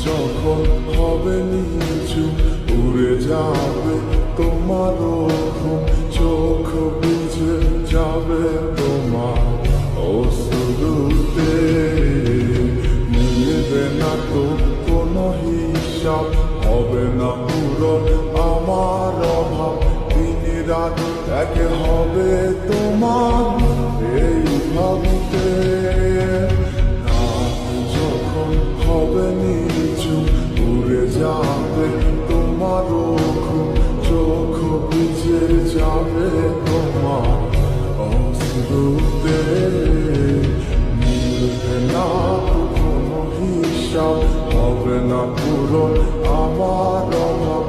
যখন হবে নিচু উড়ে যাবে তোমার ঘুম, চোখ ভিজে যাবে তোমার অশ্রুতে। মিলবে না তো কোনো হিসাব, হবে না পূরণ আমার অভাব। দিন রাত এক হবে তোমার এই ভাবতে। রাত যখন হবে নিচু উড়ে যাবে তোমার ঘুম, চোখ ভিজে যাবে তোমার অশ্রুতে। মিলবে না কোনো হিসাব, হবে না পূরণ আমার অভাব।